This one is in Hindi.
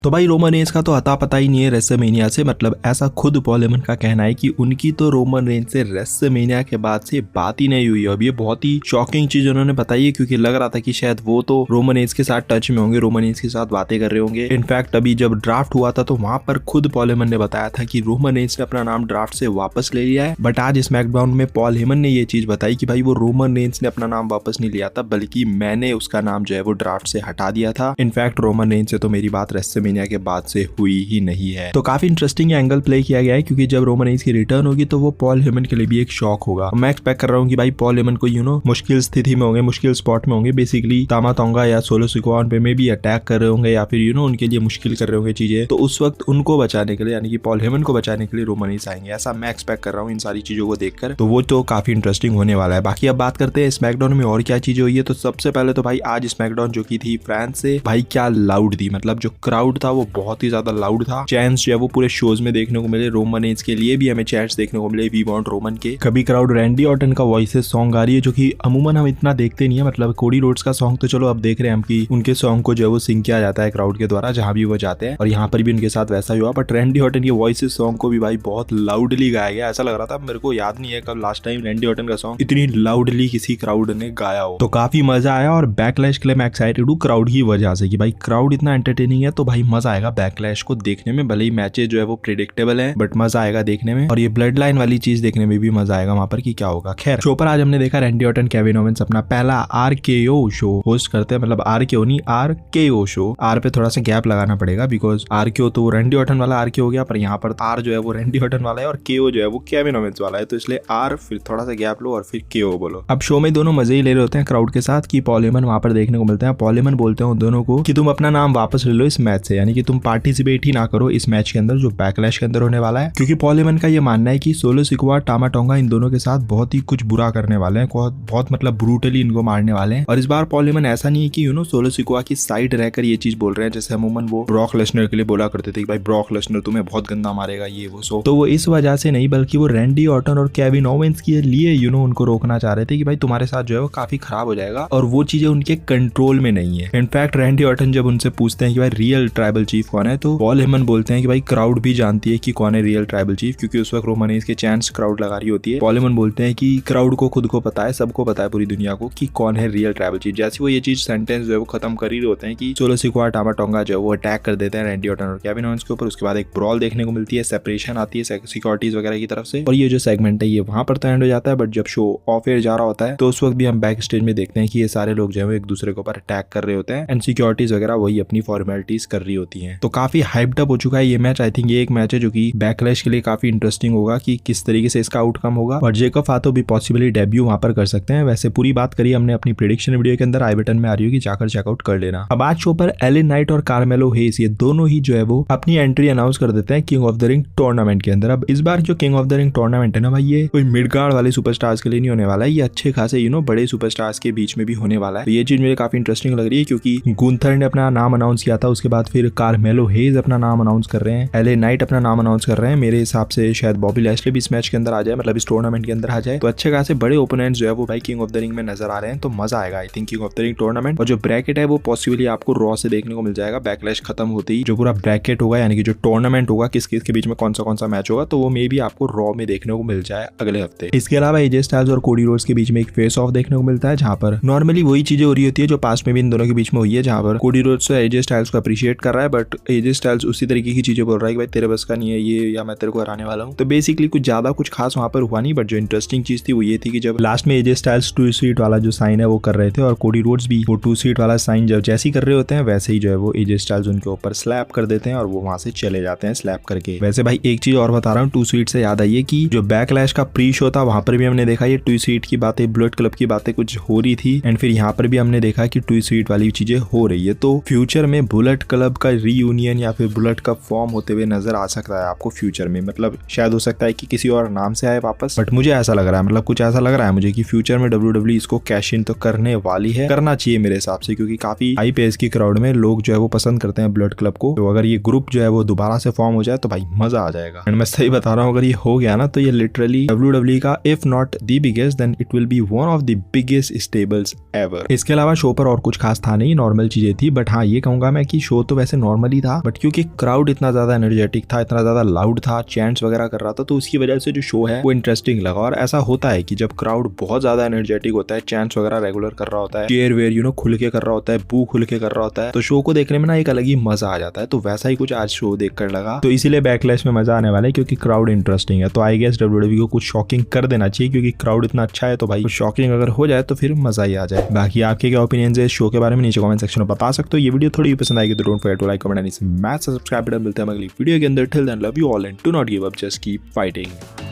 तो भाई रोमन रेंज का तो अता पता ही नहीं है रेसलमेनिया से, मतलब ऐसा खुद पॉल हेमन का कहना है कि उनकी तो रोमन रेंज से रेसलमेनिया के बाद से बात ही नहीं हुई है। अब ये बहुत ही शॉकिंग चीज उन्होंने बताई है, क्योंकि लग रहा था कि शायद वो तो रोमन रेंज के साथ टच में होंगे, रोमन रेंज के साथ बातें कर रहे होंगे। इनफैक्ट अभी जब ड्राफ्ट हुआ था तो वहां पर खुद पॉल हेमन ने बताया था कि रोमन रेंज ने अपना नाम ड्राफ्ट से वापस ले लिया है। बट आज स्मैकडाउन में पॉल हेमन ने ये चीज बताई कि भाई वो रोमन रेंज ने अपना नाम वापस नहीं लिया था, बल्कि मैंने उसका नाम जो है वो ड्राफ्ट से हटा दिया था। इनफैक्ट रोमन रेंज से तो मेरी बात रेसलमेनिया के बाद से हुई ही नहीं है। तो काफी इंटरेस्टिंग एंगल प्ले किया गया है, क्योंकि जब रोमन रेंज की रिटर्न होगी तो वो पॉल हेमन के लिए भी एक शॉक होगा। मैं एक्सपेक्ट कर रहा हूँ कि भाई पॉल हेमन को मुश्किल स्थिति में होंगे, मुश्किल स्पॉट में होंगे, बेसिकली तामा तोंगा या सोलो सिकोआ पे में भी अटैक कर रहे होंगे या फिर उनके लिए मुश्किल कर रहे होंगे चीजें। तो उस वक्त उनको बचाने के लिए, यानी कि पॉल हेमन को बचाने के लिए रोमन रेंज आएंगे, ऐसा मैं एक्सपेक्ट कर रहा हूँ इन सारी चीजों को देखकर। तो वो तो काफी इंटरेस्टिंग होने वाला है। बाकी अब बात करते हैं स्मैकडाउन में और क्या चीजें हुई है। तो सबसे पहले तो भाई आज स्मैकडाउन जो की थी फ्रांस से, भाई क्या लाउड थी, मतलब जो क्राउड था वो बहुत ही ज्यादा लाउड था। चैंट्स जो है वो पूरे शोज में देखने को मिले, रोमन रेंज के लिए भी हमें चैट्स देखने को मिले, वी वांट रोमन के। कभी क्राउड रैंडी ऑर्टन का वॉइसेस सॉन्ग आ रही है, जो कि अमूमन हम इतना देखते नहीं है, मतलब कोडी रोड्स का सॉन्ग तो चलो अब देख रहे हैं हम कि उनके सॉन्ग को जो है वो सिंग किया जाता है क्राउड के द्वारा जहां भी वो जाते हैं, और यहाँ पर भी उनके साथ वैसा ही हुआ। बट रैंडी ऑर्टन के वॉइसेस सॉन्ग को भी भाई बहुत लाउडली गाया गया, ऐसा लग रहा था, मेरे को याद नहीं है कब लास्ट टाइम रैंडी ऑर्टन का सॉन्ग इतनी लाउडली किसी क्राउड ने गाया हो। तो काफी मजा आया, और बैकलैश के लिए मैं एक्साइटेड हूँ क्राउड की वजह से कि भाई क्राउड इतना एंटरटेनिंग है, तो भाई मजा आएगा बैकलैश को देखने में। भले ही मैचेस जो है वो प्रिडिक्टेबल है, बट मजा आएगा देखने में, और ये ब्लड लाइन वाली चीज देखने में भी मजा आएगा वहां पर कि क्या होगा। खैर शो पर आज हमने देखा रैंडी ऑर्टन केविन ओवेंस अपना पहला RKO शो होस्ट करते हैं, मतलब RKO नहीं RKO शो। आर पे थोड़ा सा गैप लगाना पड़ेगा, बिकॉज RKO तो रैंडी ऑर्टन वाला RKO हो गया, पर यहाँ पर आर जो है वो रैंडी ऑर्टन वाला है और KO जो है वो केविन ओवेंस वाला है, तो इसलिए आर फिर थोड़ा सा गैप लो और फिर KO बोलो। अब शो में दोनों मजे ही ले रहे होते हैं क्राउड के साथ कि पॉल हेमन वहां पर देखने को मिलते हैं। पॉल हेमन बोलते हैं उन दोनों को कि तुम अपना नाम वापस ले लो इस मैच से, यानी कि तुम पार्टिसिपेट ही ना करो इस मैच के अंदर जो बैकलैश के अंदर होने वाला है, क्योंकि पॉल हेमन का ये मानना है कि सोलो सिकोआ टामा टोंगा इन दोनों के साथ बहुत ही कुछ बुरा करने वाले हैं, बहुत मतलब ब्रूटली इनको मारने वाले हैं। और इस बार पॉल हेमन ऐसा नहीं है कि सोलो सिकोआ की साइड रहकर ये चीज बोल रहे हैं, जैसे अमूमन वो ब्रॉक लेसनर के लिए बोला करते थे कि भाई ब्रॉक लेसनर तुम्हें बहुत गंदा मारेगा ये वो सो। तो वो इस वजह से नहीं, बल्कि वो रैंडी ऑर्टन और केविन ओवेंस के लिए उनको रोकना चाह रहे थे कि भाई तुम्हारे साथ जो है वो काफी खराब हो जाएगा, और वो चीजें उनके कंट्रोल में नहीं है। इनफैक्ट रैंडी ऑर्टन जब उनसे पूछते हैं कि भाई रियल ट्राइबल चीफ कौन है, तो पॉल हेमन बोलते हैं कि भाई क्राउड भी जानती है कि कौन है रियल ट्राइबल चीफ, क्योंकि उस वक्त रोमन रेंज के चैंट्स क्राउड लगा रही होती है। पॉल हेमन बोलते हैं कि क्राउड को खुद को पता है, सबको पता है पूरी दुनिया को कि कौन है रियल ट्राइबल चीफ। जैसे वो ये चीज सेंटेंस जो है वो खत्म कर ही होते हैं कि सोलो सिकोआ टामा टोंगा जो है वो अटैक कर देते हैं रैंडी ऑर्टन और केविन ओवेंस के ऊपर। उसके बाद एक ब्रॉल देखने को मिलती है, सेपरेशन आती है सिक्योरिटीज वगैरह की तरफ से, और ये जो सेगमेंट है ये वहां पर तो एंड हो जाता है। बट जब शो ऑफ एयर जा रहा होता है तो उस वक्त भी हम बैक स्टेज में देखते हैं कि ये सारे लोग जो है एक दूसरे के ऊपर अटैक कर रहे होते हैं, एंड सिक्योरिटीज वगैरह वही अपनी फॉर्मेलिटीज कर रही होती हैं। तो काफी हाइप्ड अप हो चुका है ये मैच। आई थिंक ये एक मैच है जो कि बैकलैश के लिए काफी इंटरेस्टिंग होगा कि किस तरीके से इसका आउटकम होगा, और जेकब फातो भी पॉसिबली डेब्यू वहां पर कर सकते हैं। वैसे पूरी बात करिए हमने अपनी प्रेडिक्शन वीडियो के अंदर, आई बटन में आ रही होगी, जाकर चेकआउट कर लेना। अब आज शो पर एलन नाइट और कार्मेलो हेस ये दोनों ही जो है वो अपनी एंट्री अनाउंस कर देते हैं king of the ring tournament के अंदर। अब इस बार जो king of the ring tournament है ना भाई, ये कोई मिड कार्ड वाले सुपरस्टार्स के लिए नहीं होने वाला है, ये अच्छे खासे बड़े सुपरस्टार्स के बीच में भी होने वाला है। तो ये चीज मुझे काफी इंटरेस्टिंग लग रही है, क्योंकि गुंथर ने अपना नाम अनाउंस किया था, उसके बाद फिर कार्मेलो हेज अपना नाम अनाउंस कर रहे हैं, एलन नाइट अपना नाम अनाउंस कर रहे हैं। मेरे हिसाब से शायद बॉबी लैशली भी इस मैच के अंदर आ जाए, मतलब इस टूर्नामेंट के अंदर आ जाए। तो अच्छे खासे बड़े ओपोनेंट्स जो है वो भाई किंग ऑफ द रिंग में नजर आ रहे हैं, तो मजा आएगा I think king of the ring tournament. और जो ब्रैकेट है वो पॉसिबली आपको रॉ से देखने को मिल जाएगा बैकलैश खत्म होते ही। जो पूरा ब्रैकेट होगा, यानी कि जो टूर्नामेंट होगा किस किस के बीच में कौन सा मैच होगा, तो वो मे भी आपको रॉ में देखने को मिल जाए अगले हफ्ते। इसके अलावा एजे स्टाइल्स और कोडी रोड्स के बीच में एक फेस ऑफ देखने को मिलता है, जहां पर नॉर्मली वही चीजें हो रही होती है जो पास्ट में भी इन दोनों के बीच में हुई है, जहां पर कोडी रोड्स एजे स्टाइल्स को अप्रिशिएट कर रहा है, बट एजे स्टाइल्स उसी तरीके की चीजें बोल रहा है कि भाई तेरे बस का नहीं है ये, या मैं तेरे को हराने वाला हूँ। तो बेसिकली कुछ ज्यादा कुछ खास वहां पर हुआ नहीं, बट जो इंटरेस्टिंग चीज थी वो ये थी कि जब लास्ट में एजे स्टाइल्स 2 स्वीट वाला जो साइन है वो कर रहे थे, और कोडी रोड्स भी वो 2 स्वीट वाला साइन जब जैसे ही कर रहे होते हैं, वैसे ही जो है वो एजे स्टाइल्स उनके ऊपर स्लैप कर देते हैं और वो वहां से चले जाते हैं स्लैप करके। वैसे भाई एक चीज और बता रहा हूँ, 2 स्वीट से याद आई है कि जो बैकलैश का प्री शो था वहां पर भी हमने देखा ये 2 स्वीट की बातें, बुलेट क्लब की बातें कुछ हो रही थी, एंड फिर यहाँ पर भी हमने देखा कि 2 स्वीट वाली चीजें हो रही है। तो फ्यूचर में बुलेट क्लब का रीयूनियन या फिर बुलेट कप फॉर्म होते हुए नजर आ सकता है आपको फ्यूचर में, मतलब शायद हो सकता है कि किसी और नाम से आए वापस, बट मुझे ऐसा लग रहा है, मतलब कुछ ऐसा लग रहा है मुझे कि फ्यूचर में WWE इसको कैश इन तो करने वाली है, करना चाहिए मेरे हिसाब से, क्योंकि काफी हाई पेस की क्राउड में लोग जो है वो पसंद करते हैं बुलेट क्लब को। तो अगर ये ग्रुप जो है वो दोबारा से फॉर्म हो जाए तो भाई मजा आ जाएगा। एंड मैं सही बता रहा हूँ, अगर ये हो गया ना तो ये लिटरली WWE का if not the biggest then it will be one of the biggest stables ever. इसके अलावा शो पर और कुछ खास था नहीं, नॉर्मल चीजें थी, बट हाँ ये कहूंगा मैं कि शो तो वैसे वैसे नॉर्मली था, बट क्योंकि क्राउड इतना ज्यादा एनर्जेटिक था, इतना ज्यादा लाउड था, चैंट्स वगैरह कर रहा था, तो उसकी वजह से जो शो है वो इंटरेस्टिंग लगा। और ऐसा होता है कि जब क्राउड बहुत ज्यादा एनर्जेटिक होता है, चैंट्स वगैरह रेगुलर कर रहा होता है, चेयर वेयर खुल के कर रहा होता है, बू खुल के कर रहा होता है, तो शो को देखने में ना एक अलग ही मजा आ जाता है। तो वैसा ही कुछ आज शो देखकर लगा, तो इसीलिए बैकलैश में मजा आने वाला है क्योंकि क्राउड इंटरेस्टिंग है। तो आई गेस WWE को कुछ शॉकिंग कर देना चाहिए क्योंकि क्राउड इतना अच्छा है, तो भाई शॉकिंग अगर हो जाए तो फिर मजा ही आ जाए। बाकी आपके क्या ओपिनियन है इस शो के बारे में नीचे कमेंट सेक्शन में बता सकते हो। ये वीडियो थोड़ी पसंद आएगी तो don't forget to like, comment and smash subscribe button. मिलते हैं अगली वीडियो के अंदर। Till then love you all and do not give up, just keep fighting.